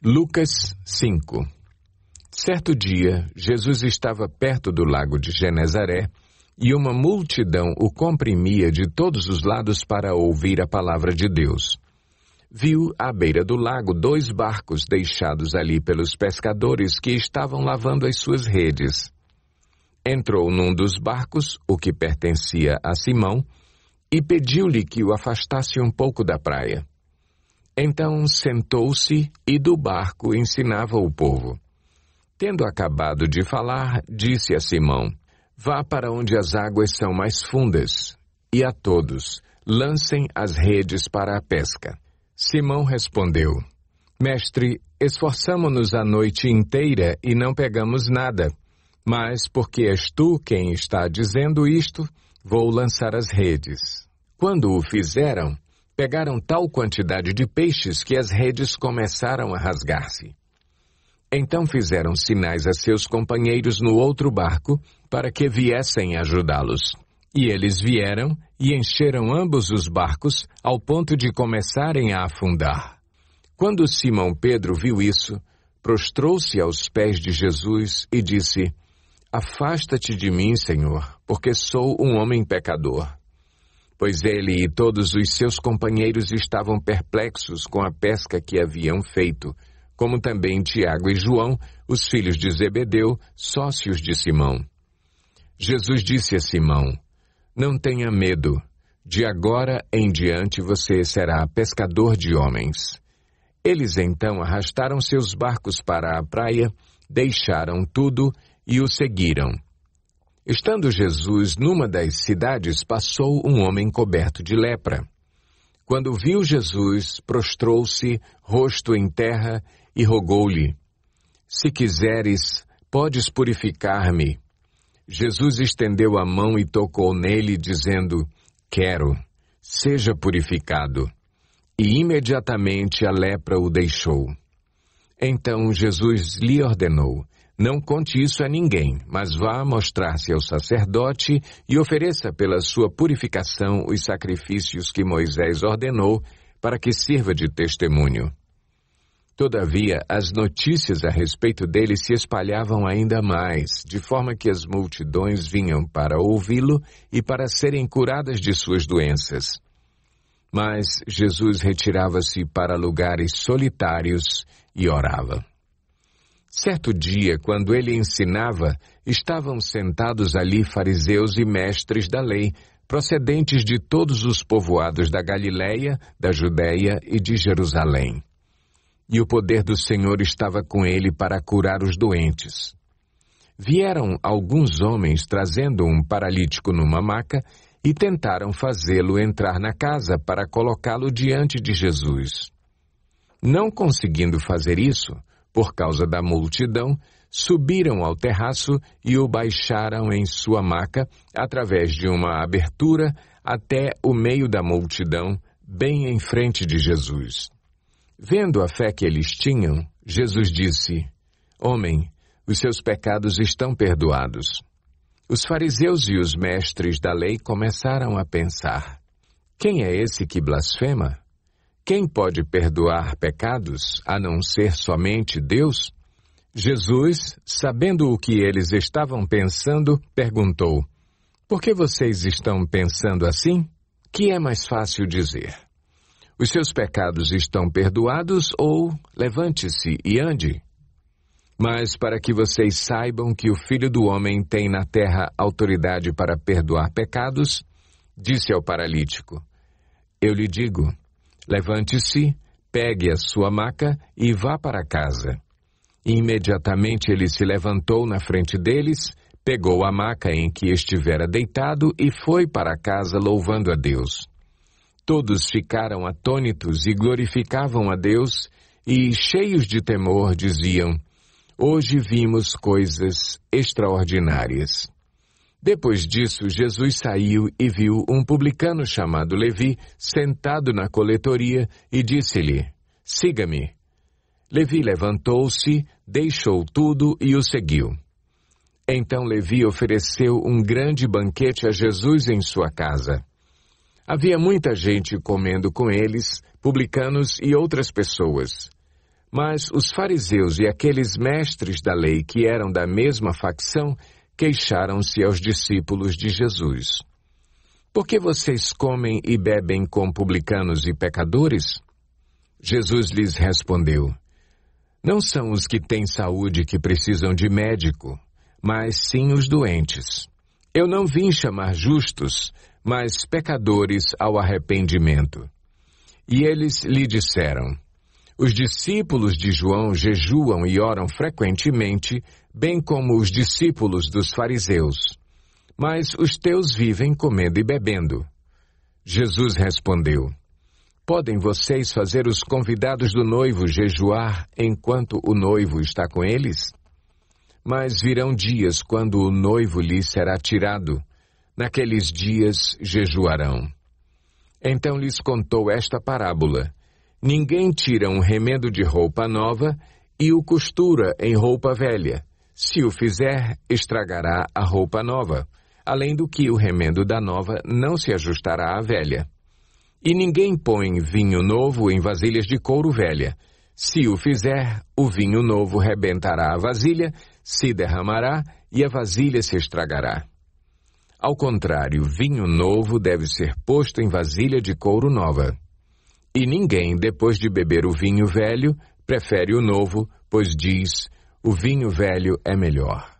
Lucas 5. Certo dia, Jesus estava perto do lago de Genezaré e uma multidão o comprimia de todos os lados para ouvir a palavra de Deus. Viu à beira do lago 2 barcos deixados ali pelos pescadores que estavam lavando as suas redes. Entrou num dos barcos, o que pertencia a Simão, e pediu-lhe que o afastasse um pouco da praia. Então sentou-se e do barco ensinava o povo. Tendo acabado de falar, disse a Simão: vá para onde as águas são mais fundas, e a todos lancem as redes para a pesca. Simão respondeu: Mestre, esforçamo-nos a noite inteira e não pegamos nada, mas porque és tu quem está dizendo isto, vou lançar as redes. Quando o fizeram, pegaram tal quantidade de peixes que as redes começaram a rasgar-se. Então fizeram sinais a seus companheiros no outro barco para que viessem ajudá-los. E eles vieram e encheram ambos os barcos ao ponto de começarem a afundar. Quando Simão Pedro viu isso, prostrou-se aos pés de Jesus e disse: Afasta-te de mim, Senhor, porque sou um homem pecador. Pois ele e todos os seus companheiros estavam perplexos com a pesca que haviam feito, como também Tiago e João, os filhos de Zebedeu, sócios de Simão. Jesus disse a Simão: Não tenha medo, de agora em diante você será pescador de homens. Eles então arrastaram seus barcos para a praia, deixaram tudo e o seguiram. Estando Jesus numa das cidades, passou um homem coberto de lepra. Quando viu Jesus, prostrou-se, rosto em terra, e rogou-lhe: Se quiseres, podes purificar-me. Jesus estendeu a mão e tocou nele, dizendo: Quero, seja purificado. E imediatamente a lepra o deixou. Então Jesus lhe ordenou: Não conte isso a ninguém, mas vá mostrar-se ao sacerdote e ofereça pela sua purificação os sacrifícios que Moisés ordenou para que sirva de testemunho. Todavia, as notícias a respeito dele se espalhavam ainda mais, de forma que as multidões vinham para ouvi-lo e para serem curadas de suas doenças. Mas Jesus retirava-se para lugares solitários e orava. Certo dia, quando ele ensinava, estavam sentados ali fariseus e mestres da lei, procedentes de todos os povoados da Galileia, da Judeia e de Jerusalém. E o poder do Senhor estava com ele para curar os doentes. Vieram alguns homens trazendo um paralítico numa maca e tentaram fazê-lo entrar na casa para colocá-lo diante de Jesus. Não conseguindo fazer isso, por causa da multidão, subiram ao terraço e o baixaram em sua maca, através de uma abertura, até o meio da multidão, bem em frente de Jesus. Vendo a fé que eles tinham, Jesus disse: Homem, os seus pecados estão perdoados. Os fariseus e os mestres da lei começaram a pensar: Quem é esse que blasfema? Quem pode perdoar pecados, a não ser somente Deus? Jesus, sabendo o que eles estavam pensando, perguntou: Por que vocês estão pensando assim? Que é mais fácil dizer: Os seus pecados estão perdoados, ou levante-se e ande? Mas para que vocês saibam que o Filho do Homem tem na terra autoridade para perdoar pecados, disse ao paralítico: Eu lhe digo, levante-se, pegue a sua maca e vá para casa. E imediatamente ele se levantou na frente deles, pegou a maca em que estivera deitado e foi para casa louvando a Deus. Todos ficaram atônitos e glorificavam a Deus e, cheios de temor, diziam: Hoje vimos coisas extraordinárias. Depois disso, Jesus saiu e viu um publicano chamado Levi sentado na coletoria e disse-lhe: Siga-me. Levi levantou-se, deixou tudo e o seguiu. Então Levi ofereceu um grande banquete a Jesus em sua casa. Havia muita gente comendo com eles, publicanos e outras pessoas. Mas os fariseus e aqueles mestres da lei que eram da mesma facção queixaram-se aos discípulos de Jesus. Por que vocês comem e bebem com publicanos e pecadores? Jesus lhes respondeu: Não são os que têm saúde que precisam de médico, mas sim os doentes. Eu não vim chamar justos, mas pecadores ao arrependimento. E eles lhe disseram: Os discípulos de João jejuam e oram frequentemente, bem como os discípulos dos fariseus. Mas os teus vivem comendo e bebendo. Jesus respondeu: Podem vocês fazer os convidados do noivo jejuar enquanto o noivo está com eles? Mas virão dias quando o noivo lhes será tirado. Naqueles dias jejuarão. Então lhes contou esta parábola: Ninguém tira um remendo de roupa nova e o costura em roupa velha. Se o fizer, estragará a roupa nova, além do que o remendo da nova não se ajustará à velha. E ninguém põe vinho novo em vasilhas de couro velha. Se o fizer, o vinho novo rebentará a vasilha, se derramará e a vasilha se estragará. Ao contrário, vinho novo deve ser posto em vasilha de couro nova. E ninguém, depois de beber o vinho velho, prefere o novo, pois diz: o vinho velho é melhor.